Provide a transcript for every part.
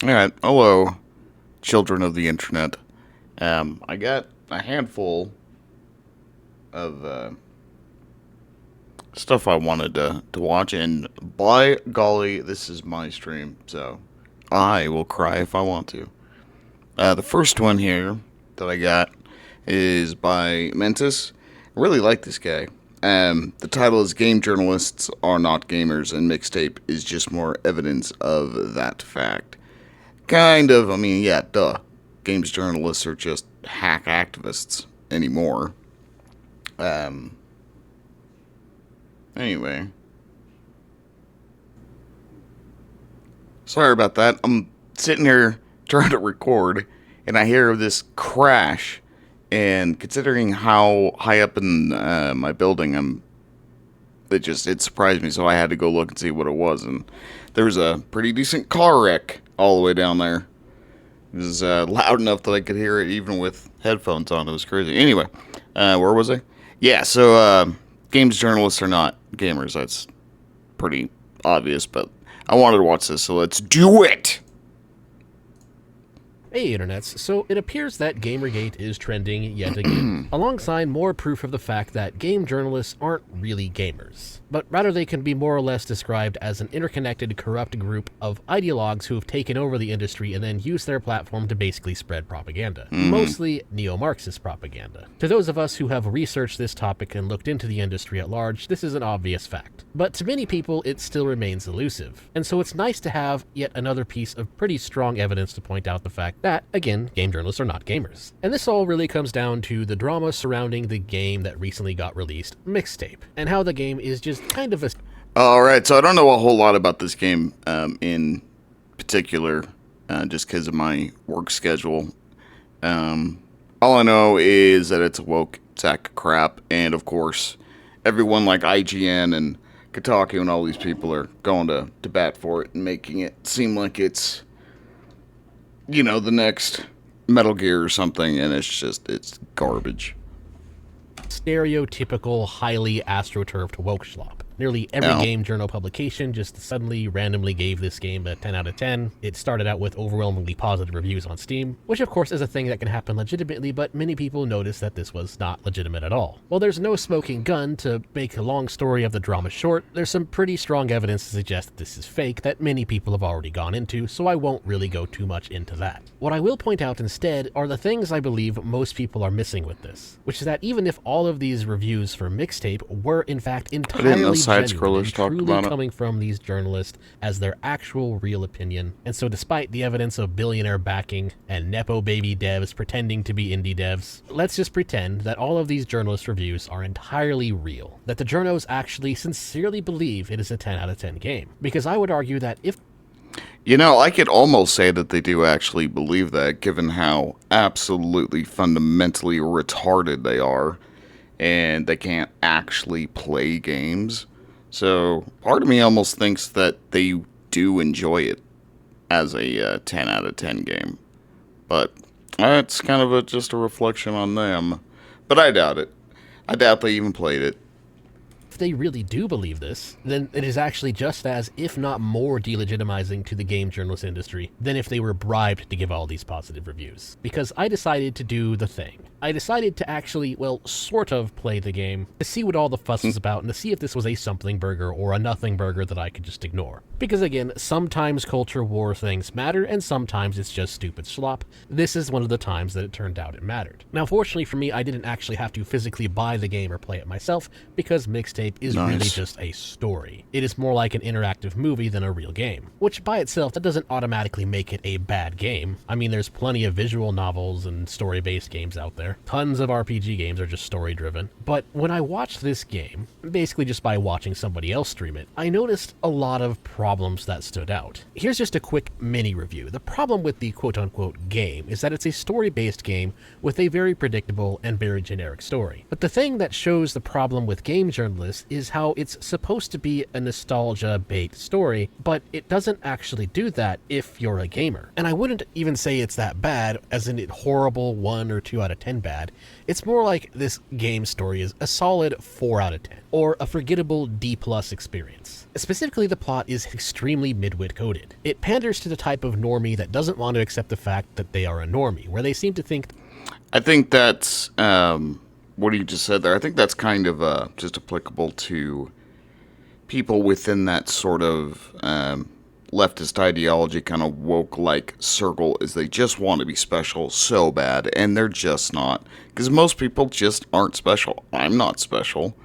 Alright, hello, children of the internet. I got a handful of stuff I wanted to watch, and by golly, this is my stream, so I will cry if I want to. The first one here that I got is by Mentis. I really like this guy. The title is Game Journalists Are Not Gamers, and Mixtape is just more evidence of that fact. Kind of, I mean, yeah, duh. Games journalists are just hack activists anymore. Um, anyway. Sorry about that. I'm sitting here trying to record, and I hear this crash. And considering how high up in my building it surprised me, so I had to go look and see what it was. And there was a pretty decent car wreck all the way down there. It was loud enough that I could hear it even with headphones on. It was crazy. Anyway, where was I? Yeah, so games journalists are not gamers. That's pretty obvious, but I wanted to watch this, so let's do it! Hey internets, so it appears that Gamergate is trending yet again, alongside more proof of the fact that game journalists aren't really gamers, but rather they can be more or less described as an interconnected, corrupt group of ideologues who have taken over the industry and then used their platform to basically spread propaganda, mostly neo-Marxist propaganda. To those of us who have researched this topic and looked into the industry at large, this is an obvious fact. But to many people, it still remains elusive, and so it's nice to have yet another piece of pretty strong evidence to point out the fact that, again, game journalists are not gamers. And this all really comes down to the drama surrounding the game that recently got released, Mixtape, and how the game is just kind of a... Alright, so I don't know a whole lot about this game in particular, just because of my work schedule. All I know is that it's a woke sack of crap, and of course, everyone like IGN and Kotaku and all these people are going to bat for it and making it seem like it's, you know, the next Metal Gear or something, and it's garbage. stereotypical, highly astroturfed woke schlop. Nearly every game journal publication just suddenly randomly gave this game a 10 out of 10. It started out with overwhelmingly positive reviews on Steam, which of course is a thing that can happen legitimately, but many people noticed that this was not legitimate at all. While there's no smoking gun to make a long story of the drama short, there's some pretty strong evidence to suggest that this is fake that many people have already gone into, so I won't really go too much into that. What I will point out instead are the things I believe most people are missing with this, which is that even if all of these reviews for Mixtape were in fact entirely genuine and truly coming from these journalists as their actual real opinion, and so despite the evidence of billionaire backing and nepo baby devs pretending to be indie devs, let's just pretend that all of these journalist reviews are entirely real, that the journos actually sincerely believe it is a 10 out of 10 game. Because I would argue that if... You know, I could almost say that they do actually believe that, given how absolutely fundamentally retarded they are, and they can't actually play games. So, part of me almost thinks that they do enjoy it as a 10 out of 10 game. But that's kind of just a reflection on them. But I doubt it. I doubt they even played it. If they really do believe this, then it is actually just as, if not more, delegitimizing to the game journalist industry than if they were bribed to give all these positive reviews. Because I decided to do the thing. I decided to actually, well, sort of play the game, to see what all the fuss was about, and to see if this was a something burger or a nothing burger that I could just ignore. Because again, sometimes culture war things matter, and sometimes it's just stupid slop. This is one of the times that it turned out it mattered. Now, fortunately for me, I didn't actually have to physically buy the game or play it myself, because Mixtape is really just a story. It is more like an interactive movie than a real game. Which by itself, that doesn't automatically make it a bad game. I mean, there's plenty of visual novels and story-based games out there. Tons of RPG games are just story-driven. But when I watched this game, basically just by watching somebody else stream it, I noticed a lot of problems that stood out. Here's just a quick mini-review. The problem with the quote-unquote game is that it's a story-based game with a very predictable and very generic story. But the thing that shows the problem with game journalists this is how it's supposed to be a nostalgia bait story, but it doesn't actually do that if you're a gamer. And I wouldn't even say it's that bad, as in it horrible 1 or 2 out of 10 bad. It's more like this game story is a solid 4 out of 10, or a forgettable D+ experience. Specifically, the plot is extremely midwit coded. It panders to the type of normie that doesn't want to accept the fact that they are a normie, where they seem to think... I think that's, what you just said there, I think that's kind of just applicable to people within that sort of leftist ideology, kind of woke-like circle, is they just want to be special so bad, and they're just not. Because most people just aren't special. I'm not special.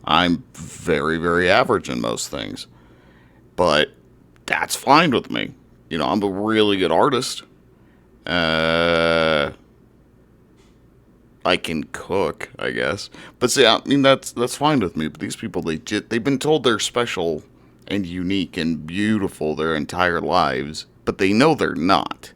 I'm very, very average in most things. But that's fine with me. You know, I'm a really good artist. I can cook, I guess. But see, I mean, that's fine with me. But these people, they've been told they're special and unique and beautiful their entire lives, but they know they're not.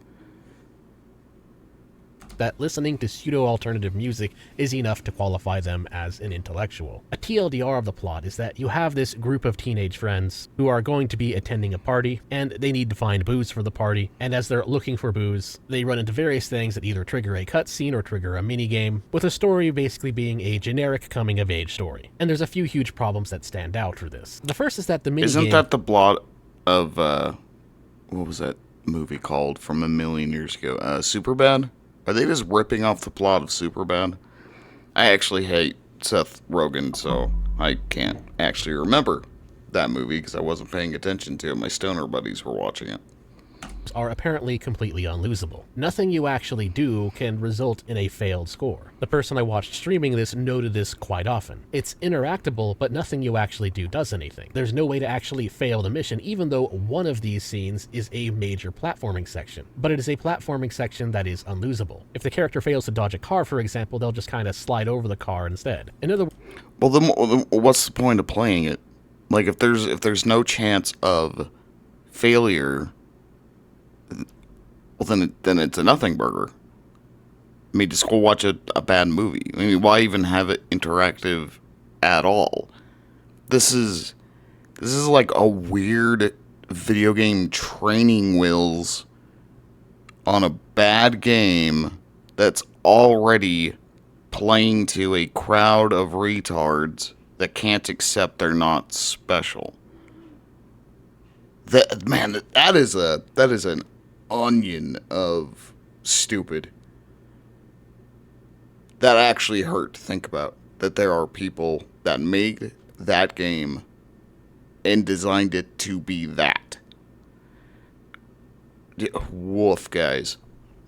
That listening to pseudo-alternative music is enough to qualify them as an intellectual. A TLDR of the plot is that you have this group of teenage friends who are going to be attending a party, and they need to find booze for the party, and as they're looking for booze, they run into various things that either trigger a cutscene or trigger a minigame, with a story basically being a generic coming-of-age story. And there's a few huge problems that stand out for this. The first is that the minigame... Isn't that the plot of, what was that movie called from a million years ago? Superbad? Are they just ripping off the plot of Superbad? I actually hate Seth Rogen, so I can't actually remember that movie because I wasn't paying attention to it. My stoner buddies were watching it. Are apparently completely unlosable. Nothing you actually do can result in a failed score. The person I watched streaming this noted this quite often. It's interactable, but nothing you actually do does anything. There's no way to actually fail the mission, even though one of these scenes is a major platforming section. But it is a platforming section that is unlosable. If the character fails to dodge a car, for example, they'll just kind of slide over the car instead. In other words... Well, then what's the point of playing it? Like, if there's no chance of failure... Well, then it's a nothing burger. I mean, just go watch a bad movie. I mean, why even have it interactive at all? This is like a weird video game training wheels on a bad game that's already playing to a crowd of retards that can't accept they're not special. That is an onion of stupid. That actually hurt to think about. That there are people that made that game and designed it to be that. Woof, guys.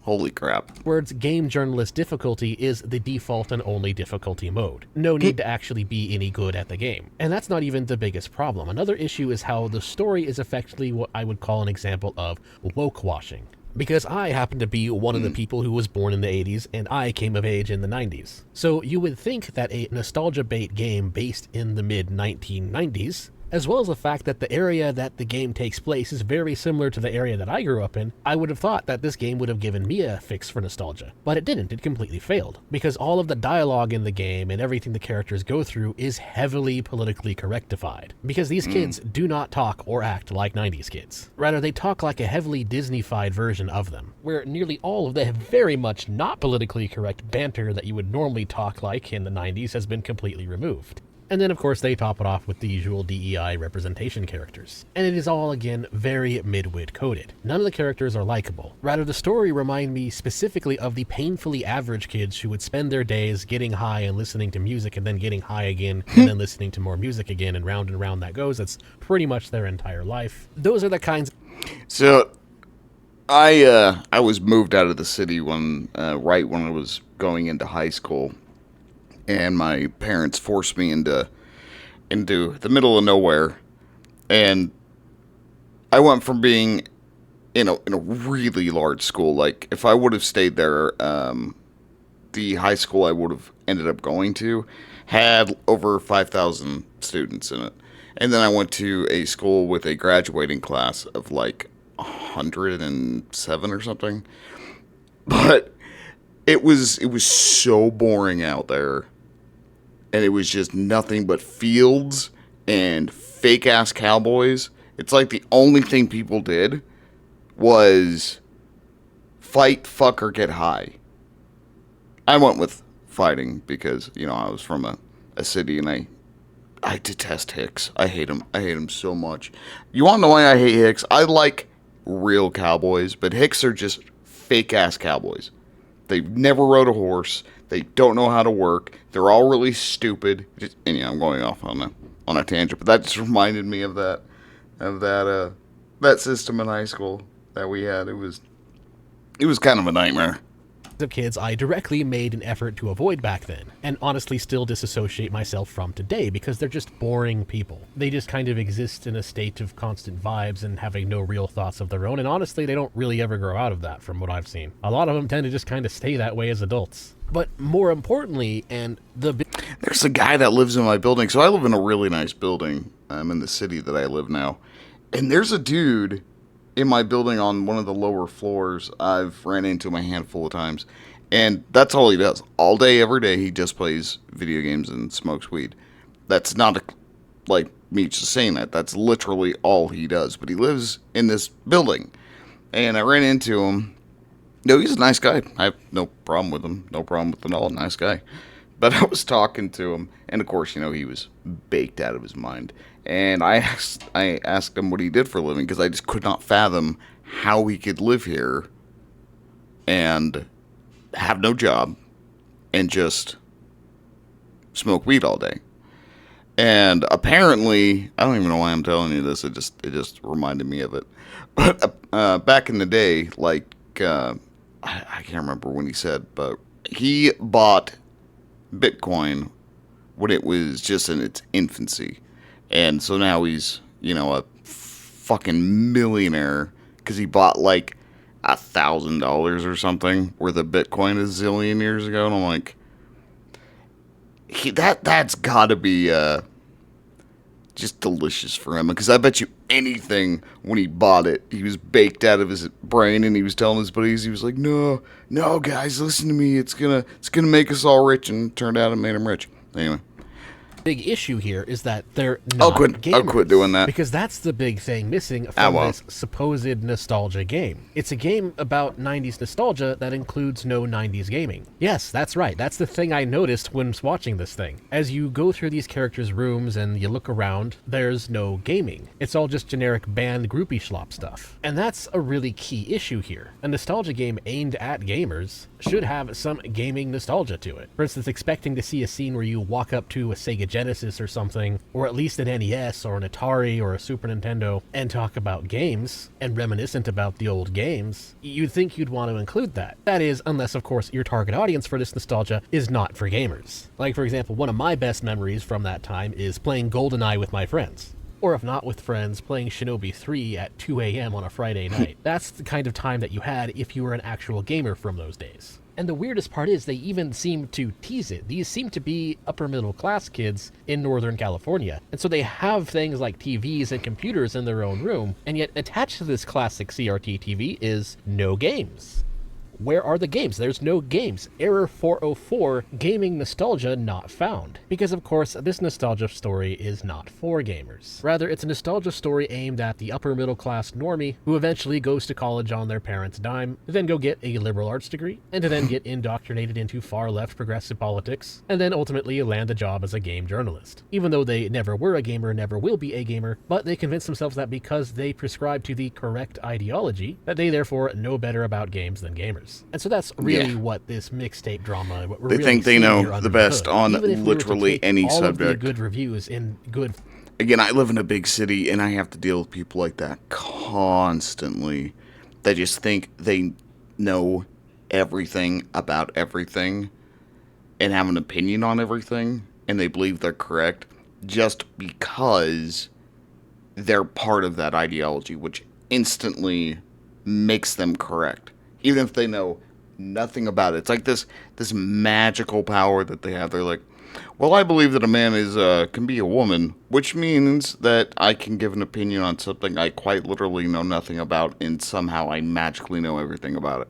Holy crap. Words game journalist difficulty is the default and only difficulty mode. No need to actually be any good at the game. And that's not even the biggest problem. Another issue is how the story is effectively what I woke call an example of woke washing. Because I happen to be one of the people who was born in the 80s, and I came of age in the 90s. So you would think that a nostalgia bait game based in the mid-1990s, as well as the fact that the area that the game takes place is very similar to the area that I grew up in, I would have thought that this game would have given me a fix for nostalgia. But it didn't. It completely failed. Because all of the dialogue in the game and everything the characters go through is heavily politically correctified. Because these kids do not talk or act like 90s kids. Rather, they talk like a heavily Disney-fied version of them, where nearly all of the very much not politically correct banter that you would normally talk like in the 90s has been completely removed. And then, of course, they top it off with the usual DEI representation characters. And it is all, again, very midwit coded. None of the characters are likable. Rather, the story reminds me specifically of the painfully average kids who would spend their days getting high and listening to music and then getting high again and then listening to more music again, and round that goes. That's pretty much their entire life. Those are the kinds... So, I was moved out of the city right when I was going into high school. And my parents forced me into the middle of nowhere, and I went from being in a really large school. Like, if I would have stayed there, the high school I would have ended up going to had over 5,000 students in it, and then I went to a school with a graduating class of like 107 or something. But it was so boring out there. and it was just nothing but fields and fake ass cowboys. It's like the only thing people did was fight, fuck, or get high. I went with fighting because, you know, I was from a city, and I detest Hicks. I hate him. I hate him so much. You want to know why I hate Hicks? I like real cowboys, but Hicks are just fake ass cowboys. They've never rode a horse. They don't know how to work. They're all really stupid. And yeah, I'm going off on a tangent, but that just reminded me of that system in high school that we had. It was kind of a nightmare. Of kids I directly made an effort to avoid back then, and honestly still disassociate myself from today, because they're just boring people. They just kind of exist in a state of constant vibes and having no real thoughts of their own, and honestly they don't really ever grow out of that from what I've seen. A lot of them tend to just kind of stay that way as adults. But more importantly, there's a guy that lives in my building. So I live in a really nice building. I'm in the city that I live now, and there's a dude in my building on one of the lower floors. I've ran into him a handful of times, and that's all he does. All day, every day, he just plays video games and smokes weed. That's not like me just saying that. That's literally all he does. But he lives in this building, and I ran into him. No, he's a nice guy. I have no problem with him. No problem with him at all. Nice guy. But I was talking to him, and of course, you know, he was baked out of his mind. And I asked him what he did for a living, because I just could not fathom how he could live here and have no job and just smoke weed all day. And apparently, I don't even know why I'm telling you this. It just reminded me of it. But back in the day, like I can't remember when he said, but he bought Bitcoin when it was just in its infancy. And so now he's, you know, a fucking millionaire because he bought like $1,000 or something worth of Bitcoin a zillion years ago. And I'm like, that's got to be just delicious for him, because I bet you anything when he bought it, he was baked out of his brain, and he was telling his buddies, he was like, no guys, listen to me, it's gonna make us all rich. And it turned out it made him rich. Anyway, big issue here is that they're not gamers. I'll quit doing that, because that's the big thing missing from this supposed nostalgia game. It's a game about 90s nostalgia that includes no 90s gaming. Yes, that's right. That's the thing I noticed when watching this thing. As you go through these characters' rooms and you look around, there's no gaming. It's all just generic band groupie schlop stuff. And that's a really key issue here. A nostalgia game aimed at gamers should have some gaming nostalgia to it. For instance, expecting to see a scene where you walk up to a Sega Genesis or something, or at least an NES or an Atari or a Super Nintendo, and talk about games and reminiscent about the old games, you'd think you'd want to include that. That is, unless of course your target audience for this nostalgia is not for gamers. Like, for example, one of my best memories from that time is playing GoldenEye with my friends. Or if not with friends, playing Shinobi 3 at 2 a.m. on a Friday night. That's the kind of time that you had if you were an actual gamer from those days. And the weirdest part is they even seem to tease it. These seem to be upper middle class kids in Northern California. And so they have things like TVs and computers in their own room, and yet attached to this classic CRT TV is no games. Where are the games? There's no games. Error 404, gaming nostalgia not found. Because of course, this nostalgia story is not for gamers. Rather, it's a nostalgia story aimed at the upper middle class normie who eventually goes to college on their parents' dime, to then go get a liberal arts degree, and to then get indoctrinated into far left progressive politics, and then ultimately land a job as a game journalist. Even though they never were a gamer, never will be a gamer, but they convince themselves that because they prescribe to the correct ideology, that they therefore know better about games than gamers. And so that's really what this mixtape drama, what we're they really think they know the best on literally any all subject. Of the good reviews in good. Again, I live in a big city, and I have to deal with people like that constantly. They just think they know everything about everything and have an opinion on everything, and they believe they're correct just because they're part of that ideology, which instantly makes them correct, even if they know nothing about it. It's like this magical power that they have. They're like, well, I believe that a man can be a woman, which means that I can give an opinion on something I quite literally know nothing about, and somehow I magically know everything about it.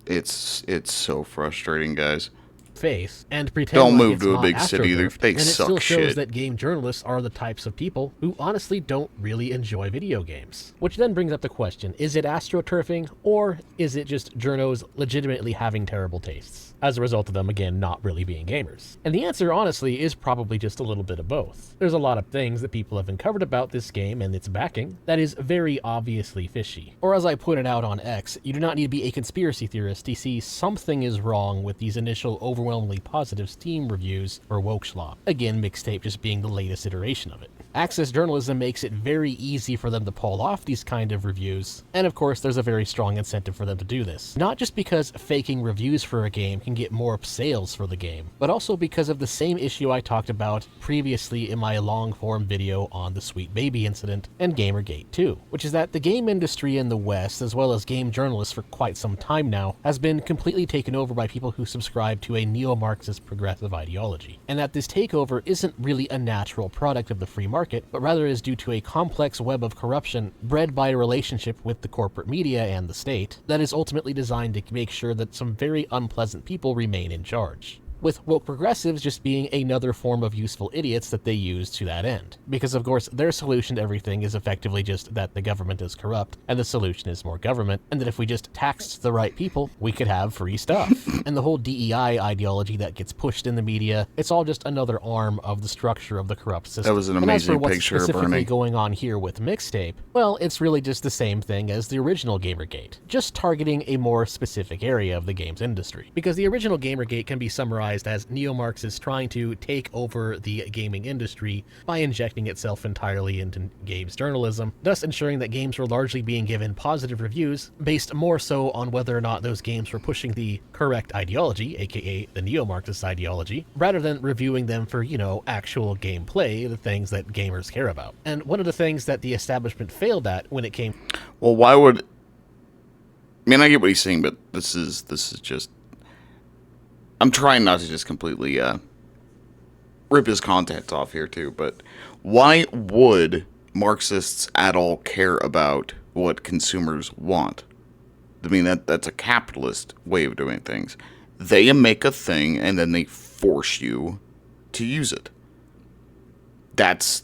It's so frustrating, guys. face and pretend Don't like move it's to a not big city. AstroTurf, They then it suck still shows shit. that game journalists are the types of people who honestly don't really enjoy video games. Which then brings up the question, is it AstroTurfing, or is it just journos legitimately having terrible tastes, as a result of them, again, not really being gamers? And the answer, honestly, is probably just a little bit of both. There's a lot of things that people have uncovered about this game and its backing that is very obviously fishy. Or as I pointed out on X, you do not need to be a conspiracy theorist to see something is wrong with these initial overwhelmingly positive Steam reviews for Wokeschlop. Again, Mixtape just being the latest iteration of it. Access journalism makes it very easy for them to pull off these kind of reviews, and of course there's a very strong incentive for them to do this. Not just because faking reviews for a game can get more sales for the game, but also because of the same issue I talked about previously in my long-form video on the Sweet Baby incident and Gamergate 2, which is that the game industry in the West, as well as game journalists for quite some time now, has been completely taken over by people who subscribe to a neo-Marxist progressive ideology, and that this takeover isn't really a natural product of the free market, but rather is due to a complex web of corruption bred by a relationship with the corporate media and the state that is ultimately designed to make sure that some very unpleasant people remain in charge, with woke progressives just being another form of useful idiots that they use to that end. Because of course, their solution to everything is effectively just that the government is corrupt, and the solution is more government, and that if we just taxed the right people, we could have free stuff. And the whole DEI ideology that gets pushed in the media, it's all just another arm of the structure of the corrupt system. That was an and as for amazing what's picture of specifically Bernie. going on here with Mixtape, well, it's really just the same thing as the original Gamergate, just targeting a more specific area of the games industry. Because the original Gamergate can be summarized as neo-Marxists trying to take over the gaming industry by injecting itself entirely into games journalism, thus ensuring that games were largely being given positive reviews based more so on whether or not those games were pushing the correct ideology, aka the neo-Marxist ideology, rather than reviewing them for, actual gameplay, the things that gamers care about. And one of the things that the establishment failed at when it came... Well, why would... I mean, I get what he's saying, but this is just... I'm trying not to just completely rip his content off here, too, but why would Marxists at all care about what consumers want? I mean, that's a capitalist way of doing things. They make a thing, and then they force you to use it. That's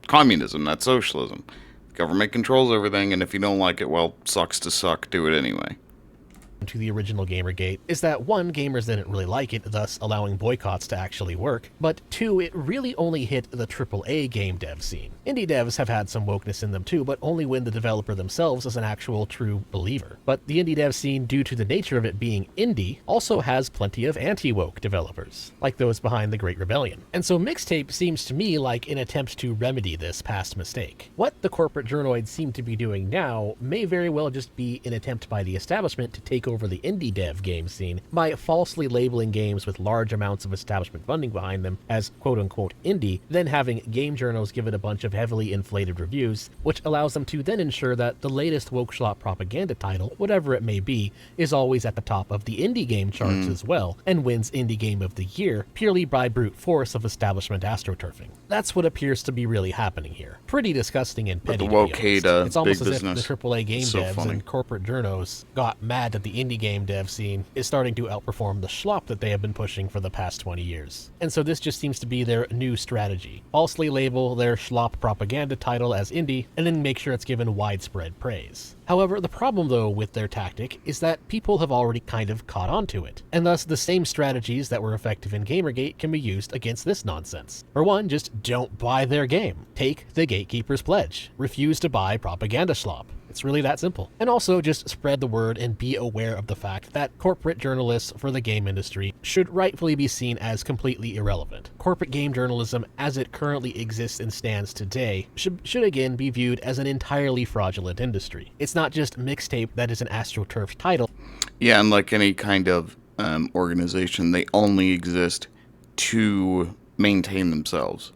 communism, that's socialism. Government controls everything, and if you don't like it, well, sucks to suck, do it anyway. To the original Gamergate is that one, gamers didn't really like it, thus allowing boycotts to actually work, but two, it really only hit the AAA game dev scene. Indie devs have had some wokeness in them too, but only when the developer themselves is an actual true believer. But the indie dev scene, due to the nature of it being indie, also has plenty of anti-woke developers, like those behind the Great Rebellion. And so Mixtape seems to me like an attempt to remedy this past mistake. What the corporate journoids seem to be doing now may very well just be an attempt by the establishment to take over the indie dev game scene by falsely labeling games with large amounts of establishment funding behind them as quote-unquote indie, then having game journals give it a bunch of heavily inflated reviews, which allows them to then ensure that the latest Wokeschlop propaganda title, whatever it may be, is always at the top of the indie game charts as well, and wins Indie Game of the Year purely by brute force of establishment astroturfing. That's what appears to be really happening here. Pretty disgusting and petty, But to the be woke-hate, honest. It's almost big as if business. the AAA game So devs funny. and corporate journos got mad that the indie game dev scene is starting to outperform the schlop that they have been pushing for the past 20 years. And so this just seems to be their new strategy. Falsely label their schlop propaganda title as indie, and then make sure it's given widespread praise. However, the problem though with their tactic is that people have already kind of caught on to it, and thus the same strategies that were effective in Gamergate can be used against this nonsense. For one, just don't buy their game. Take the Gatekeeper's pledge. Refuse to buy propaganda schlop. It's really that simple. And also just spread the word and be aware of the fact that corporate journalists for the game industry should rightfully be seen as completely irrelevant. Corporate game journalism as it currently exists and stands today should again be viewed as an entirely fraudulent industry. It's not just Mixtape that is an AstroTurf title. Yeah, and like any kind of organization, they only exist to maintain themselves.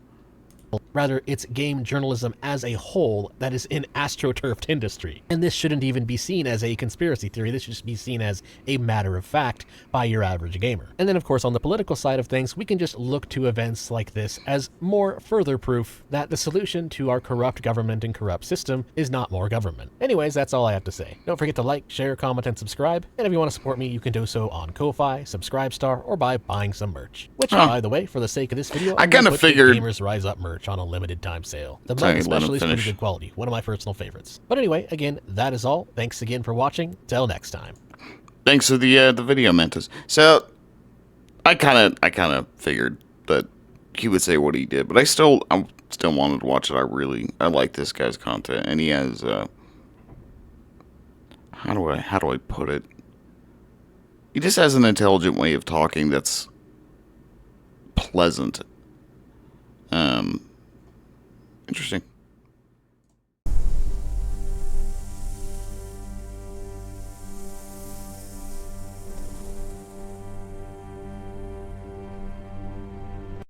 Rather, it's game journalism as a whole that is an astroturfed industry. And this shouldn't even be seen as a conspiracy theory. This should just be seen as a matter of fact by your average gamer. And then, of course, on the political side of things, we can just look to events like this as more further proof that the solution to our corrupt government and corrupt system is not more government. Anyways, that's all I have to say. Don't forget to like, share, comment, and subscribe. And if you want to support me, you can do so on Ko-Fi, Subscribestar, or by buying some merch. Which, by the way, for the sake of this video, I kind of figured Gamers Rise Up merch on a limited time sale. The mug especially is pretty good quality. One of my personal favorites. But anyway, again, that is all. Thanks again for watching. Till next time. Thanks for the video, Mentis. So, I kind of figured that he would say what he did, but I still wanted to watch it. I like this guy's content, and he has how do I put it? He just has an intelligent way of talking that's pleasant. Interesting.